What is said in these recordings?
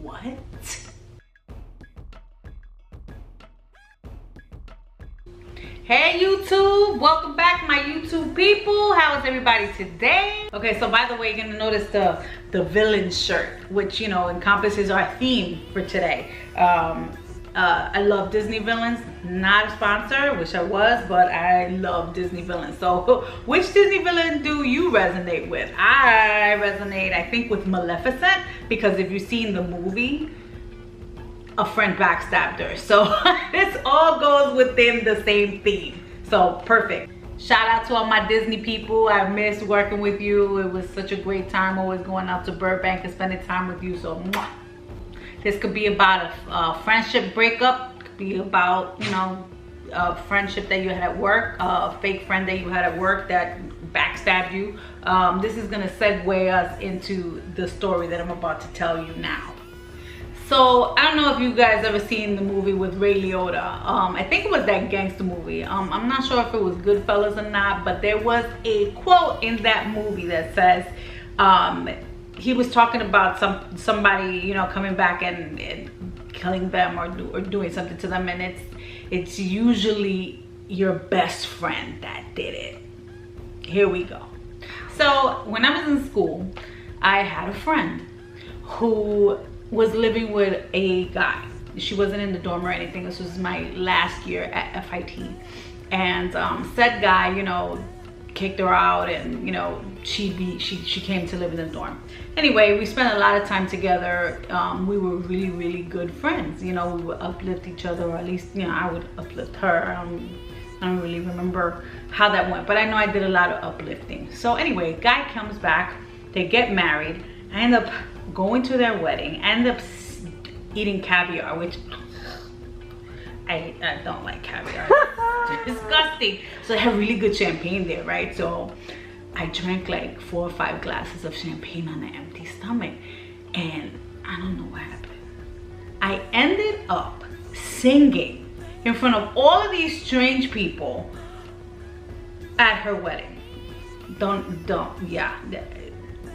What? Hey YouTube, welcome back my YouTube people. How is everybody today? Okay, so by the way, you're gonna notice the villain shirt, which encompasses our theme for today. I love Disney villains. Not a sponsor, wish I was, but I love Disney villains. So which Disney villain do you resonate with? I resonate, I think, with Maleficent, because if you've seen the movie, a friend backstabbed her. So this all goes within the same theme. So perfect. Shout out to all my Disney people. I missed working with you. It was such a great time always going out to Burbank and spending time with you. So mwah. This could be about a friendship breakup. Could be about, a friendship that you had at work, a fake friend that you had at work that backstabbed you. This is gonna segue us into the story that I'm about to tell you now. So I don't know if you guys ever seen the movie with Ray Liotta. I think it was that gangster movie. I'm not sure if it was Goodfellas or not, but there was a quote in that movie that says, he was talking about somebody coming back and killing them or doing something to them, and it's usually your best friend that did it. Here we go. So when I was in school, I had a friend who was living with a guy. She wasn't in the dorm or anything. This was my last year at FIT, and said guy kicked her out, and she came to live in the dorm. Anyway, we spent a lot of time together. We were really good friends. We would uplift each other, or at least I would uplift her. I don't really remember how that went, but I know I did a lot of uplifting. So anyway, guy comes back, they get married. I end up going to their wedding. I end up eating caviar, which I don't like caviar. It's disgusting. So they have really good champagne there, right? So I drank like 4 or 5 glasses of champagne on an empty stomach, and I don't know what happened. I ended up singing in front of all of these strange people at her wedding.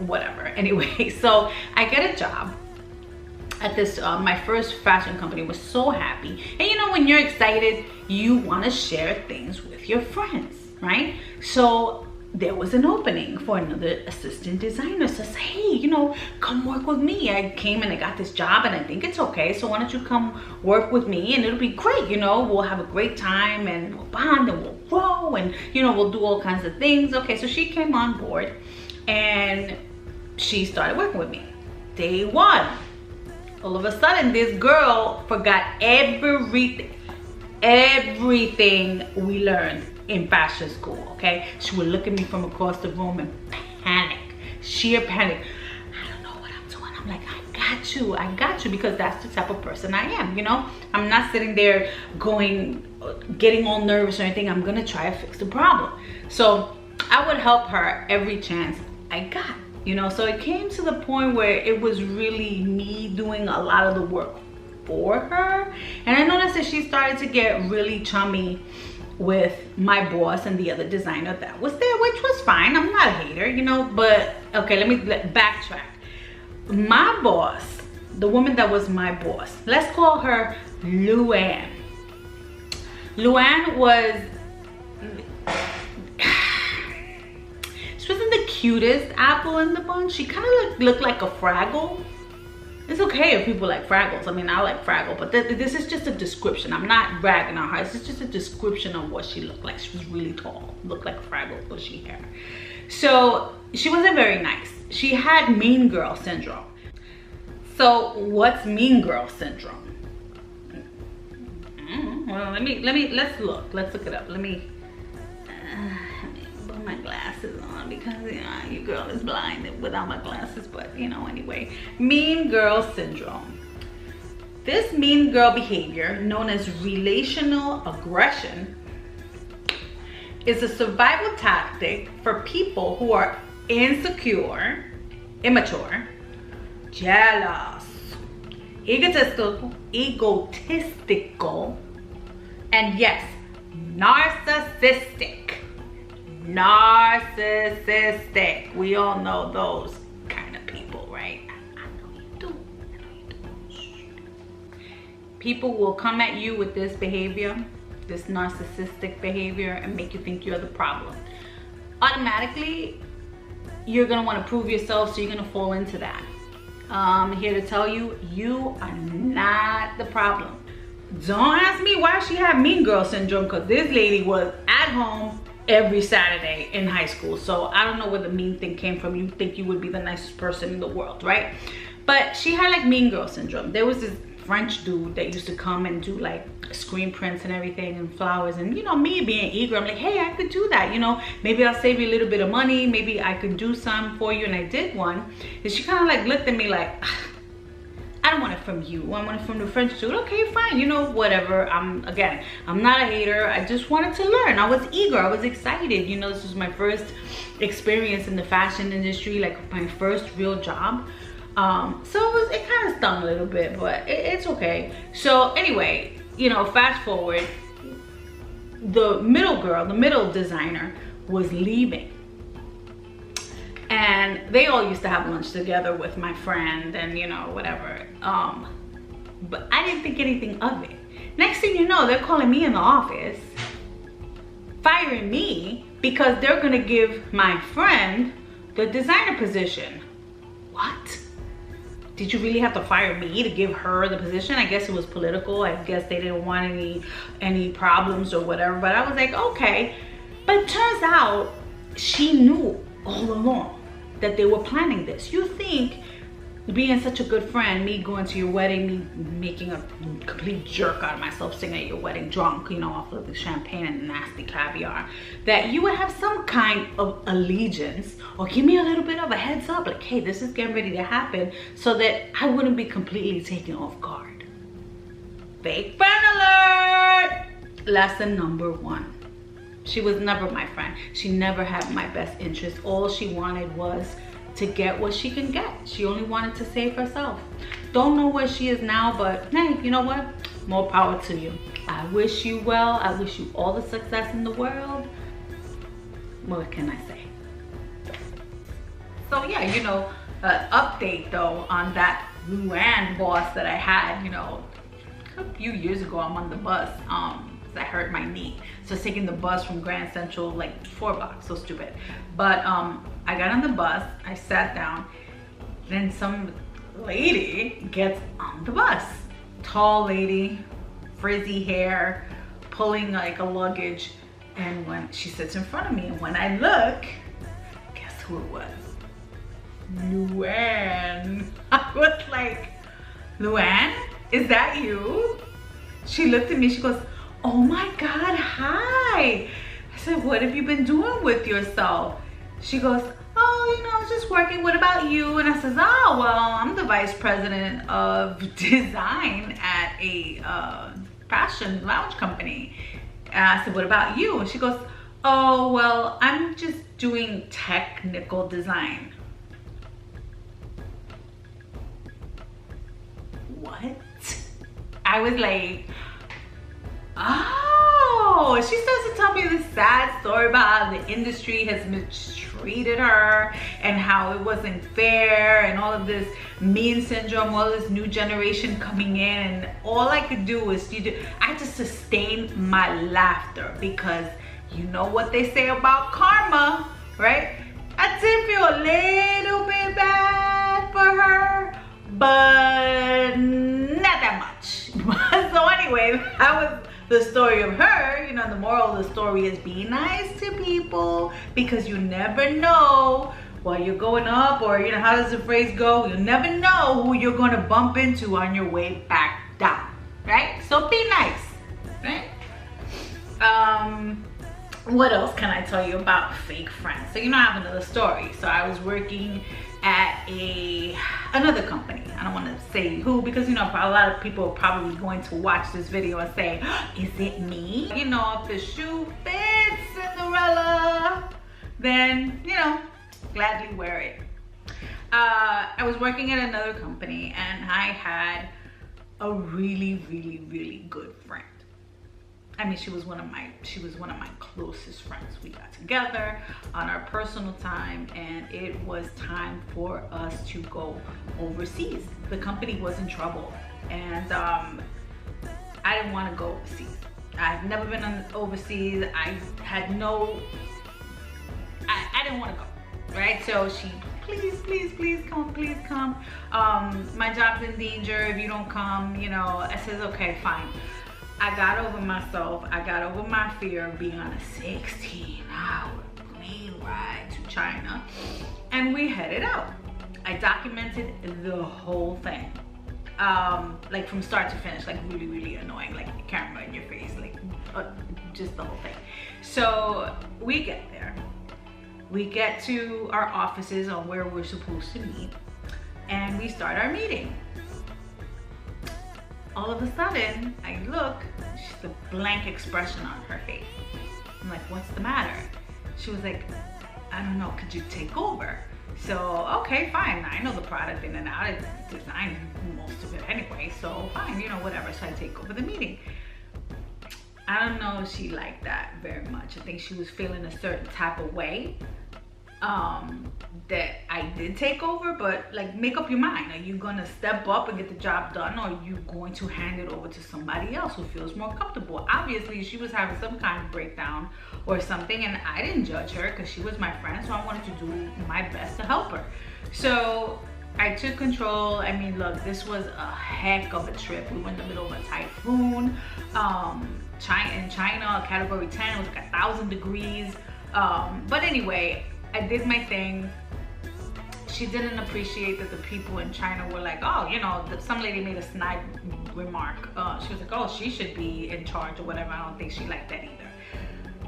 Whatever. Anyway, so I get a job at this my first fashion company. Was so happy, and when you're excited, you want to share things with your friends, right? So there was an opening for another assistant designer. So hey, come work with me. I came and I got this job, and I think it's okay, so why don't you come work with me, and it'll be great. We'll have a great time, and we'll bond, and we'll grow, and we'll do all kinds of things. Okay, so she came on board, and she started working with me. Day one, all of a sudden, this girl forgot everything we learned in fashion school, okay? She would look at me from across the room and panic, sheer panic. I don't know what I'm doing. I'm like, I got you, because that's the type of person I am, I'm not sitting there getting all nervous or anything. I'm gonna try to fix the problem. So I would help her every chance I got. So it came to the point where it was really me doing a lot of the work for her. And I noticed that she started to get really chummy with my boss and the other designer that was there, which was fine. I'm not a hater, but okay, let me backtrack. My boss, the woman that was my boss, let's call her Luann. Luann was, she wasn't the cutest apple in the bunch. She kind of looked like a Fraggle. It's okay if people like Fraggles. I mean, I like Fraggle, but this is just a description. I'm not bragging on her. This is just a description of what she looked like. She was really tall, looked like Fraggle, bushy hair. So she wasn't very nice. She had mean girl syndrome. So what's mean girl syndrome? Well, let's look it up. Let me put my glasses on, because your girl is blind without my glasses. But anyway, mean girl syndrome. This mean girl behavior, known as relational aggression, is a survival tactic for people who are insecure, immature, jealous, egotistical, and yes, narcissistic. We all know those kind of people, right? I know you do. people will come at you with this behavior, this narcissistic behavior, and make you think you're the problem. Automatically, you're gonna want to prove yourself, so you're gonna fall into that. I'm here to tell you, you are not the problem. Don't ask me why she had mean girl syndrome, because this lady was at home every Saturday in high school. So I don't know where the mean thing came from. You think you would be the nicest person in the world, right? But she had like mean girl syndrome. There was this French dude that used to come and do like screen prints and everything and flowers, and you know, me being eager, I'm like, hey, I could do that, you know, maybe I'll save you a little bit of money, maybe I could do some for you. And I did one, and she kind of like looked at me like, I don't want it from you, I want it from the French dude. Okay, fine, you know, whatever. I'm not a hater, I just wanted to learn. I was eager, I was excited, you know, this was my first experience in the fashion industry, like my first real job. So it kind of stung a little bit, but it's okay. So anyway, you know, fast forward, the middle designer was leaving. And they all used to have lunch together with my friend and, you know, whatever. But I didn't think anything of it. Next thing you know, they're calling me in the office, firing me because they're gonna give my friend the designer position. What? Did you really have to fire me to give her the position? I guess it was political. I guess they didn't want any problems or whatever. But I was like, okay. But it turns out she knew all along that they were planning this. You think being such a good friend, me going to your wedding, me making a complete jerk out of myself singing at your wedding drunk, you know, off of the champagne and nasty caviar, that you would have some kind of allegiance or give me a little bit of a heads up, like, hey, this is getting ready to happen, so that I wouldn't be completely taken off guard. Fake friend alert! Lesson number 1. She was never my friend. She never had my best interest. All she wanted was to get what she can get. She only wanted to save herself. Don't know where she is now, but hey, you know what? More power to you. I wish you well. I wish you all the success in the world. What can I say? So yeah, you know, update though on that Luann boss that I had, you know, a few years ago. I'm on the bus. I hurt my knee, so I was taking the bus from Grand Central, like 4 blocks, so stupid. But I got on the bus, I sat down, then some lady gets on the bus, tall lady, frizzy hair, pulling like a luggage, and when she sits in front of me, and when I look, guess who it was? Luann. I was like, Luann, is that you? She looked at me, she goes, oh my God, hi. I said, what have you been doing with yourself? She goes, oh, you know, I was just working, what about you? And I says, oh, well, I'm the vice president of design at a fashion lounge company. And I said, what about you? And she goes, oh, well, I'm just doing technical design. What? I was like, oh, she starts to tell me this sad story about how the industry has mistreated her and how it wasn't fair and all of this mean syndrome, all this new generation coming in, and all I could do was I had to sustain my laughter, because you know what they say about karma, right? I did feel a little bit bad for her, but not that much. So anyway, that was the story of her. You know, the moral of the story is be nice to people, because you never know while you're going up, or you know, how does the phrase go? You never know who you're going to bump into on your way back down, right? So be nice, right? What else can I tell you about fake friends? So you know, I have another story. So I was working at another company. I don't want to say who, because you know, a lot of people are probably going to watch this video and say, is it me? You know, if the shoe fits, Cinderella, then, you know, gladly wear it. I was working at another company, and I had a really, really, really good friend. I mean, she was one of my closest friends. We got together on our personal time, and it was time for us to go overseas. The company was in trouble, and I didn't want to go overseas. I've never been overseas. I had no, I didn't want to go, right? So she, please come, please come. My job's in danger if you don't come, you know. I said, okay, fine. I got over myself. I got over my fear of being on a 16-hour plane ride to China, and we headed out. I documented the whole thing, like from start to finish, like really annoying, like the camera in your face, like just the whole thing. So we get there. We get to our offices on where we're supposed to meet, and we start our meeting. All of a sudden, I look, she's a blank expression on her face. I'm like, what's the matter? She was like, I don't know, could you take over? So, okay, fine. I know the product in and out. I designed most of it anyway, so fine, you know, whatever. So I take over the meeting. I don't know if she liked that very much. I think she was feeling a certain type of way that I did take over, but like, make up your mind. Are you gonna step up and get the job done, or are you going to hand it over to somebody else who feels more comfortable? Obviously, she was having some kind of breakdown or something, and I didn't judge her because she was my friend, so I wanted to do my best to help her. So I took control. I mean, look, this was a heck of a trip. We were in the middle of a typhoon. In China, category 10, it was like 1,000 degrees. But anyway, I did my thing. She didn't appreciate that the people in China were like, oh, you know, some lady made a snide remark. She was like, oh, she should be in charge or whatever. I don't think she liked that either.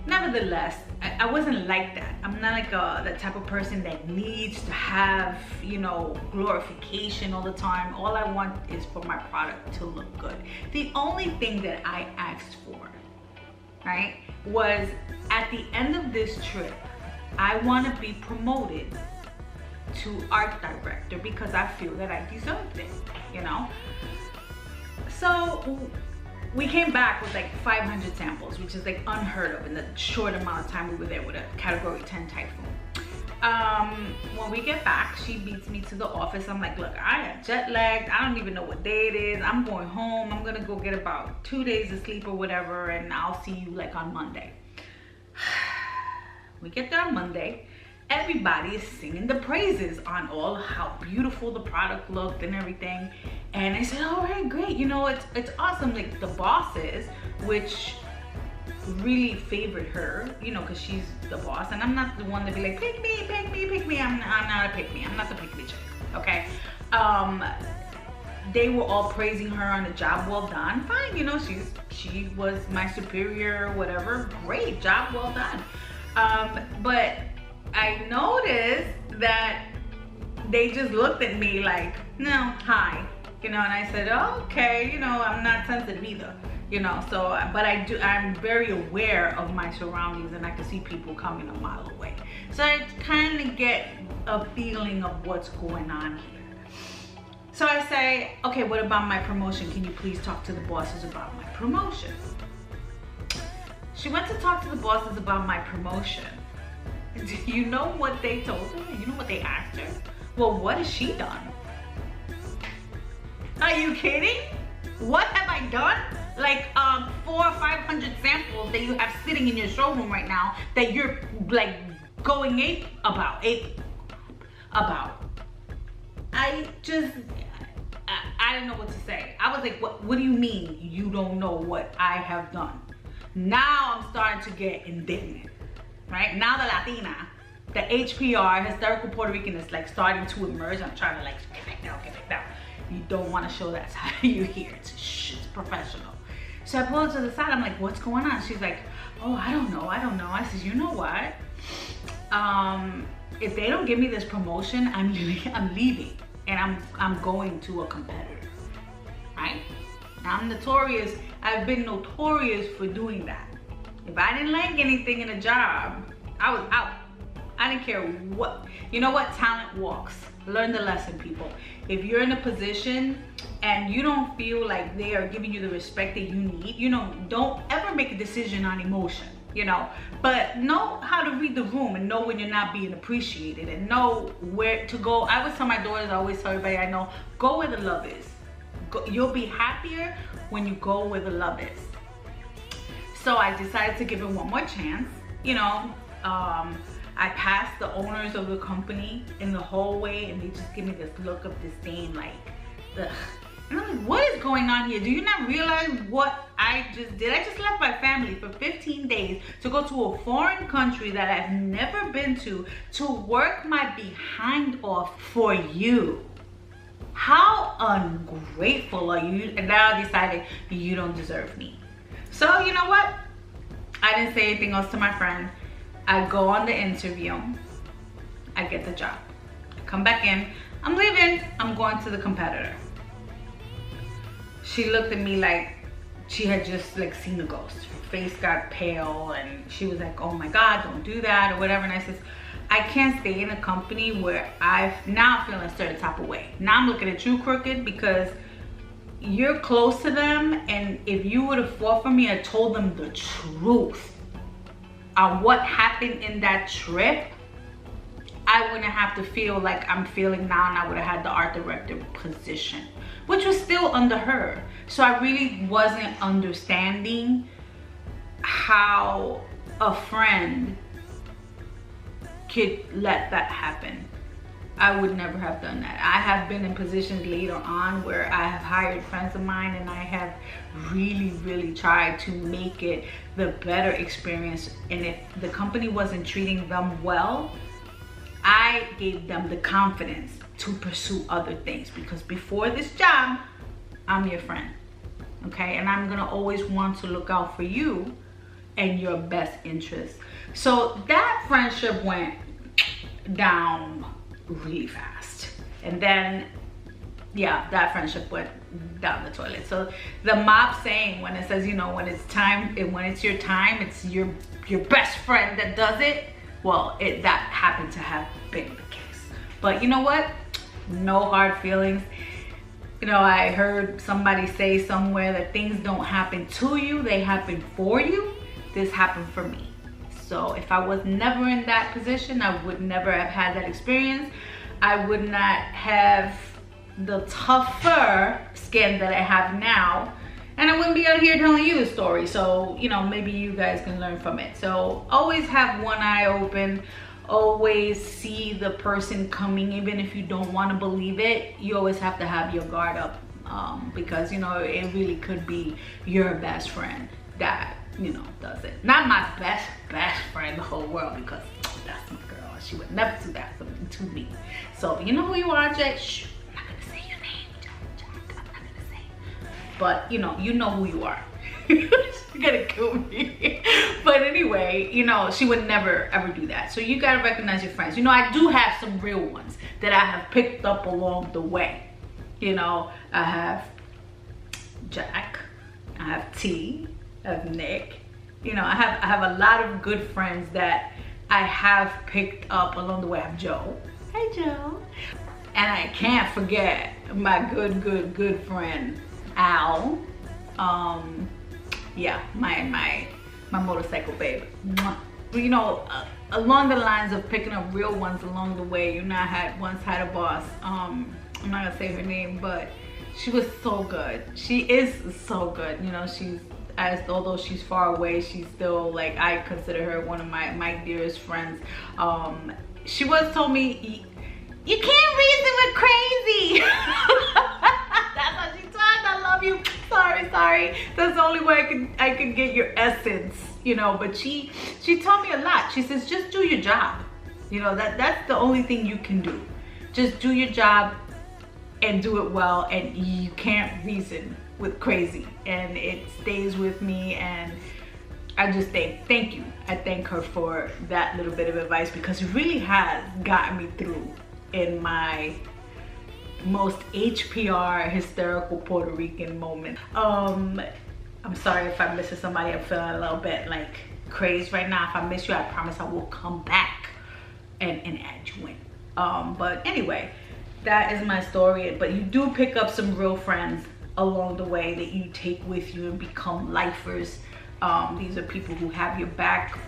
Nevertheless, I wasn't like that. I'm not like the type of person that needs to have, you know, glorification all the time. All I want is for my product to look good. The only thing that I asked for, right, was at the end of this trip, I want to be promoted to art director because I feel that I deserved it, you know? So we came back with like 500 samples, which is like unheard of in the short amount of time we were there with a category 10 typhoon. When we get back, she beats me to the office. I'm like, look, I am jet lagged. I don't even know what day it is. I'm going home. I'm gonna go get about 2 days of sleep or whatever, and I'll see you like on Monday. We get there on Monday. Everybody is singing the praises on all how beautiful the product looked and everything. And I said, all right, great. You know, it's awesome. Like the bosses, which really favored her, you know, because she's the boss. And I'm not the one to be like, pick me, pick me, pick me. I'm not a pick me. I'm not the pick me chick, okay? They were all praising her on the job well done. Fine, you know, she was my superior or whatever. Great, job well done. But I noticed that they just looked at me like, no, hi, you know, and I said, oh, okay, you know, I'm not sensitive either, you know, so, but I'm very aware of my surroundings, and I can see people coming a mile away. So I kind of get a feeling of what's going on here. So I say, okay, what about my promotion? Can you please talk to the bosses about my promotion? She went to talk to the bosses about my promotion. Do you know what they told her? You know what they asked her? Well, what has she done? Are you kidding? What have I done? Like 400 or 500 samples that you have sitting in your showroom right now that you're like going ape about. I didn't know what to say. I was like, what do you mean you don't know what I have done? Now I'm starting to get indignant, right? Now the Latina, the HPR, hysterical Puerto Rican, is like starting to emerge. I'm trying to like, get back down, get back down. You don't want to show that's how you hear. It's professional. So I pull her to the side. I'm like, what's going on? She's like, oh, I don't know. I said, you know what? If they don't give me this promotion, I'm leaving, and I'm going to a competitor, right? Now I've been notorious for doing that. If I didn't like anything in a job, I was out. I didn't care what. You know what? Talent walks. Learn the lesson, people. If you're in a position and you don't feel like they are giving you the respect that you need, you know, don't ever make a decision on emotion, you know, but know how to read the room and know when you're not being appreciated and know where to go. I always tell my daughters, I always tell everybody I know, go where the love is. You'll be happier when you go where the love is. So I decided to give it one more chance. You know, I passed the owners of the company in the hallway and they just give me this look of disdain, like, ugh. And I'm like, what is going on here? Do you not realize what I just did? I just left my family for 15 days to go to a foreign country that I've never been to work my behind off for you. How ungrateful are you? And now I decided you don't deserve me. So you know what? I didn't say anything else to my friend. I go on the interview. I get the job. I come back in. I'm leaving. I'm going to the competitor. She looked at me like she had just like seen a ghost. Her face got pale and she was like, oh my God, don't do that or whatever. And I says, I can't stay in a company where I'm now feeling a certain type of way. Now I'm looking at you crooked because you're close to them, and if you would have fought for me, I told them the truth on what happened in that trip, I wouldn't have to feel like I'm feeling now, and I would have had the art director position, which was still under her. So I really wasn't understanding how a friend could let that happen. I would never have done that. I have been in positions later on where I have hired friends of mine and I have really tried to make it the better experience. And if the company wasn't treating them well, I gave them the confidence to pursue other things, because before this job, I'm your friend, okay? And I'm gonna always want to look out for you and your best interest. So that friendship went down really fast. And then, yeah, that friendship went down the toilet. So the mob saying, when it says, you know, when it's time, when it's your time, it's your best friend that does it. Well, that happened to have been the case. But you know what? No hard feelings. You know, I heard somebody say somewhere that things don't happen to you, they happen for you. This happened for me. So if I was never in that position, I would never have had that experience. I would not have the tougher skin that I have now. And I wouldn't be out here telling you the story. So, you know, maybe you guys can learn from it. So always have one eye open. Always see the person coming, even if you don't want to believe it. You always have to have your guard up, because, you know, it really could be your best friend that, you know, does it. Not my best friend in the whole world, because that's my girl. She would never do that to me. So you know who you are, Jay? Shh, I'm not gonna say your name, Jack. I'm not gonna say. But you know who you are. She's gonna kill me. But anyway, you know, she would never ever do that. So you gotta recognize your friends. You know, I do have some real ones that I have picked up along the way. You know, I have Jack, I have T, I have Nick. You know, I have a lot of good friends that I have picked up along the way. I have Joe. Hey Joe. And I can't forget my good friend Al. Yeah, my motorcycle babe. Mwah. You know, along the lines of picking up real ones along the way, you know, I once had a boss. I'm not gonna say her name, but she was so good. She is so good. You know, although she's far away, she's still, like, I consider her one of my dearest friends. She once told me, you can't reason with crazy. That's how she talked. I love you. Sorry. That's the only way I could get your essence, you know. But she told me a lot. She says, just do your job. You know, that's the only thing you can do. Just do your job and do it well, and you can't reason with crazy. And it stays with me, and I just thank you. I thank her for that little bit of advice, because it really has gotten me through in my most HPR hysterical Puerto Rican moment. I'm sorry if I'm missing somebody. I'm feeling a little bit like crazed right now. If I miss you, I promise I will come back and add you in. But anyway, that is my story. But you do pick up some real friends along the way that you take with you and become lifers. These are people who have your back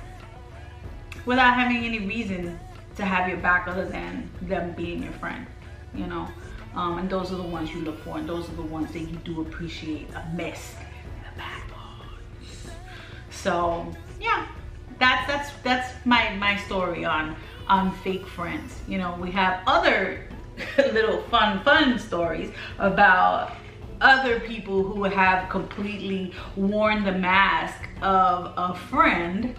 without having any reason to have your back other than them being your friend, you know. And those are the ones you look for, and those are the ones that you do appreciate a miss and a bad ones. So yeah, that's my story on fake friends. You know, we have other little fun stories about other people who have completely worn the mask of a friend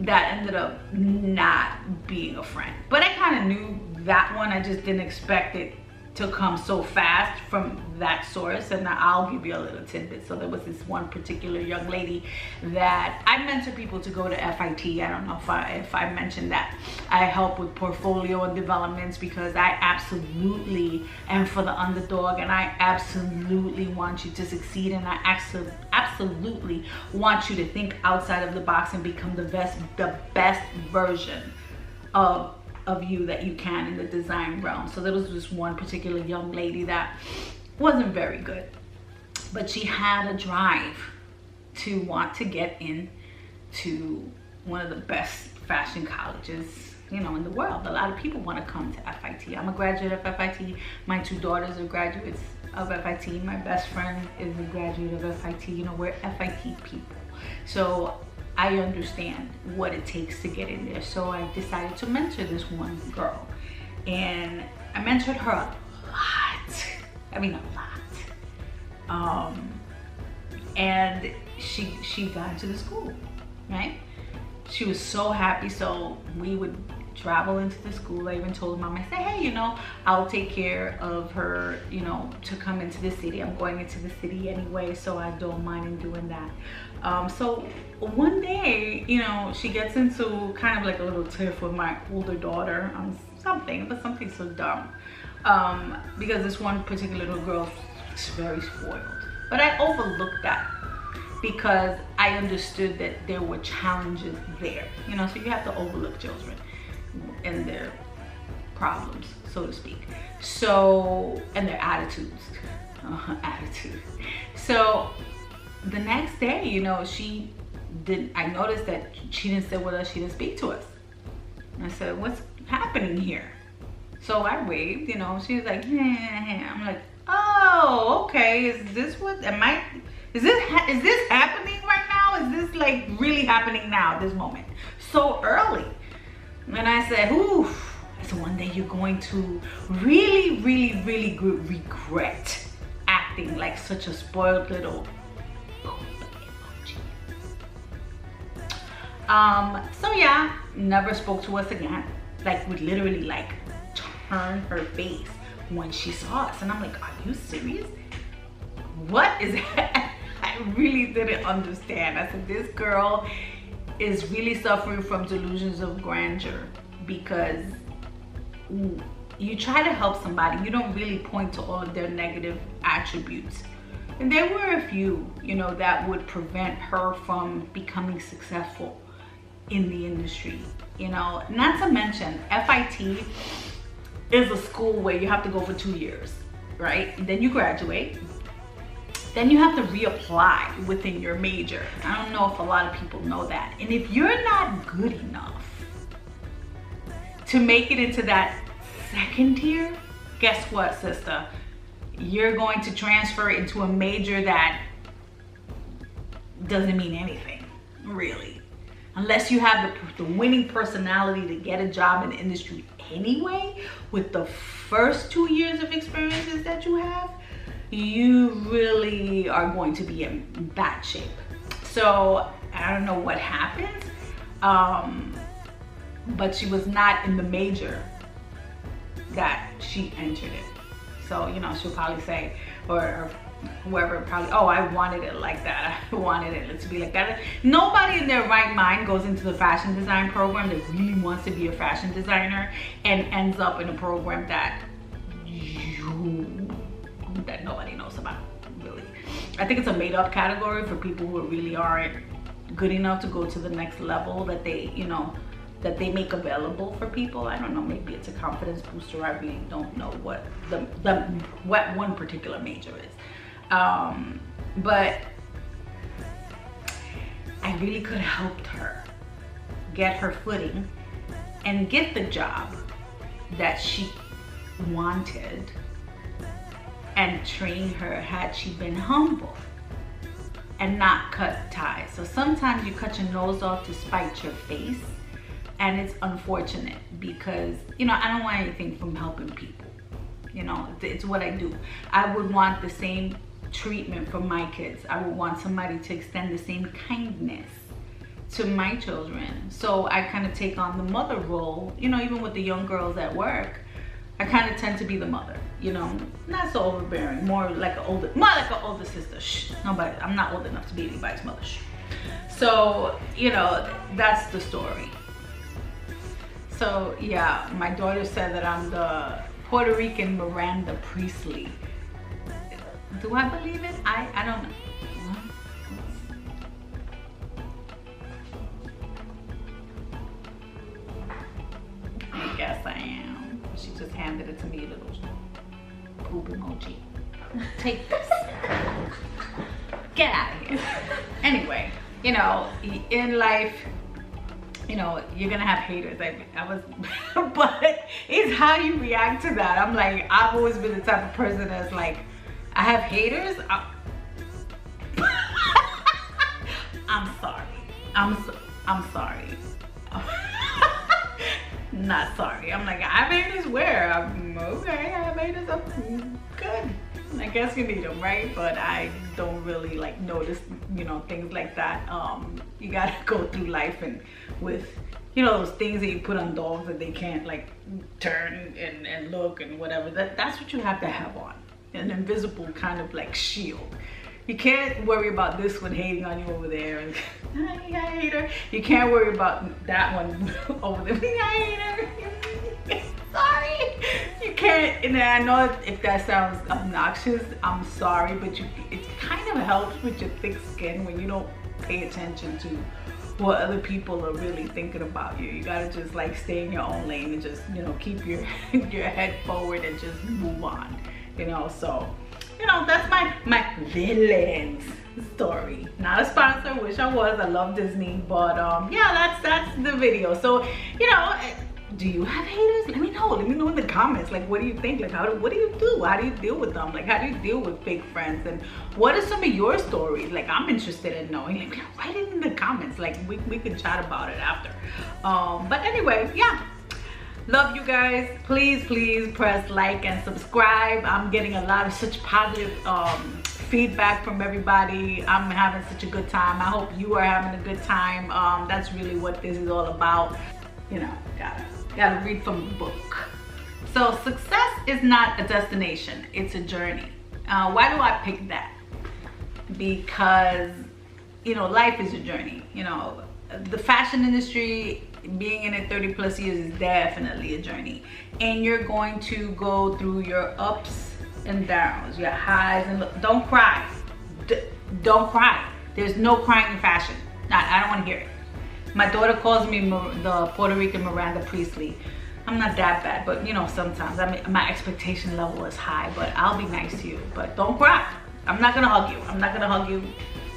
that ended up not being a friend. But I kind of knew that one. I just didn't expect it to come so fast from that source, and I'll give you a little tidbit. So there was this one particular young lady that I mentor people to go to FIT. I don't know if I mentioned that. I help with portfolio and developments because I absolutely am for the underdog, and I absolutely want you to succeed, and I absolutely want you to think outside of the box and become the best version of you that you can in the design realm. So there was this one particular young lady that wasn't very good, but she had a drive to want to get into one of the best fashion colleges, you know, in the world. A lot of people want to come to FIT. I'm a graduate of FIT. My 2 daughters are graduates of FIT. My best friend is a graduate of FIT. You know, we're FIT people. So I understand what it takes to get in there. So I decided to mentor this one girl, and I mentored her a lot. I mean, a lot. And she got into the school, right? She was so happy. So we would travel into the school. I even told mom, I said, hey, you know, I'll take care of her, you know, to come into the city. I'm going into the city anyway, so I don't mind in doing that. So one day, you know, she gets into kind of like a little tiff with my older daughter on something, but something so dumb. Because this one particular little girl is very spoiled. But I overlooked that because I understood that there were challenges there. You know, so you have to overlook children and their problems, so to speak. So, and their attitudes. So the next day, you know, I noticed that she didn't sit with us, she didn't speak to us. And I said, what's happening here? So I waved, you know, she was like, I'm like, oh, okay, is this happening right now? Is this like really happening now, this moment? So early. And I said, oof, so one day you're going to really regret acting like such a spoiled little so yeah, never spoke to us again. Like, would literally like turn her face when she saw us, and I'm like, are you serious? What is that? I really didn't understand. I said, this girl is really suffering from delusions of grandeur, because you try to help somebody, you don't really point to all of their negative attributes. And there were a few, you know, that would prevent her from becoming successful in the industry. You know, not to mention FIT is a school where you have to go for 2 years, right? And then you graduate. Then you have to reapply within your major. I don't know if a lot of people know that. And if you're not good enough to make it into that second tier, guess what, sister? You're going to transfer into a major that doesn't mean anything, really. Unless you have the winning personality to get a job in the industry anyway, with the first 2 years of experiences that you have, you really are going to be in bad shape. So I don't know what happened, but she was not in the major that she entered in. So, you know, she'll probably say, or whoever probably, oh, I wanted it like that. I wanted it to be like that. Nobody in their right mind goes into the fashion design program that really wants to be a fashion designer and ends up in a program that nobody knows about, really. I think it's a made-up category for people who really aren't good enough to go to the next level that they, you know, that they make available for people. I don't know, maybe it's a confidence booster. I really don't know what what one particular major is. But I really could have helped her get her footing and get the job that she wanted and train her had she been humble and not cut ties. So sometimes you cut your nose off to spite your face, and it's unfortunate because, you know, I don't want anything from helping people. You know, it's what I do. I would want the same treatment for my kids. I would want somebody to extend the same kindness to my children. So I kind of take on the mother role, you know, even with the young girls at work. I kind of tend to be the mother, you know, not so overbearing, more like an older sister. Shh, nobody, I'm not old enough to be anybody's mother. Shh. So, you know, that's the story. So yeah, my daughter said that I'm the Puerto Rican Miranda Priestley. Do I believe it? I don't know. I guess I am. She just handed it to me, a little poop emoji. Take this. Get out of here. Anyway, you know, in life, you know, you're gonna have haters. But it's how you react to that. I'm like, I've always been the type of person that's like, I have haters. I'm sorry. I'm sorry. Not sorry. I'm like, I have haters where? I'm okay. I have haters. I'm good. I guess you need them, right? But I don't really like notice, you know, things like that. You gotta go through life and with, you know, those things that you put on dogs that they can't like turn and look and whatever. That's what you have to have on. An invisible kind of like shield. You can't worry about this one hating on you over there and I hate her. You can't worry about that one over there. I hate her. Sorry. You can't, and I know if that sounds obnoxious, I'm sorry, but it kind of helps with your thick skin when you don't pay attention to what other people are really thinking about you. You gotta just like stay in your own lane and just, you know, keep your head forward and just move on. You know, so, you know, that's my villains story. Not a sponsor, wish I was. I love Disney, but yeah, that's the video. So, you know, do you have haters? Let me know in the comments. Like, what do you think? Like, what do you do? How do you deal with them? Like, how do you deal with fake friends? And what are some of your stories? Like, I'm interested in knowing. Like, write it in the comments. Like, we can chat about it after. But anyway, yeah. Love you guys. Please press like and subscribe. I'm getting a lot of such positive feedback from everybody. I'm having such a good time. I hope you are having a good time. That's really what this is all about. You know, gotta read from the book. So success is not a destination, it's a journey. Why do I pick that? Because, you know, life is a journey. You know, the fashion industry, being in it 30 plus years, is definitely a journey, and you're going to go through your ups and downs, your highs and lows. Don't cry. Don't cry. There's no crying in fashion. I don't want to hear it. My daughter calls me the Puerto Rican Miranda Priestley. I'm not that bad, but you know, sometimes my expectation level is high, but I'll be nice to you. But don't cry. I'm not gonna hug you. I'm not gonna hug you.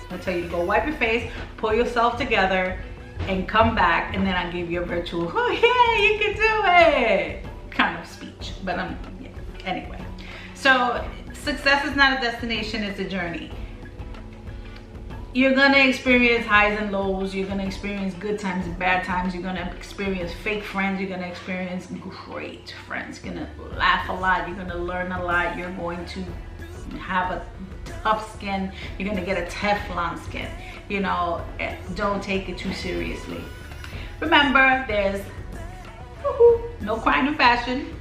I'll tell you to go wipe your face, pull yourself together, and come back, and then I give you a virtual, oh yeah, you can do it kind of speech. But yeah. Anyway, so success is not a destination, it's a journey. You're gonna experience highs and lows. You're gonna experience good times and bad times. You're gonna experience fake friends. You're gonna experience great friends. You're gonna laugh a lot. You're gonna learn a lot. You're going to have a tough skin. You're gonna get a Teflon skin. You know, don't take it too seriously. Remember, there's no crying in fashion.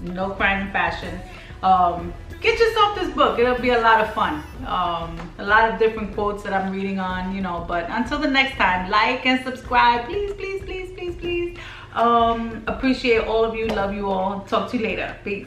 No crying in fashion. Get yourself this book. It'll be a lot of fun. A lot of different quotes that I'm reading on, you know. But until the next time, like and subscribe. Please. Appreciate all of you. Love you all. Talk to you later. Peace.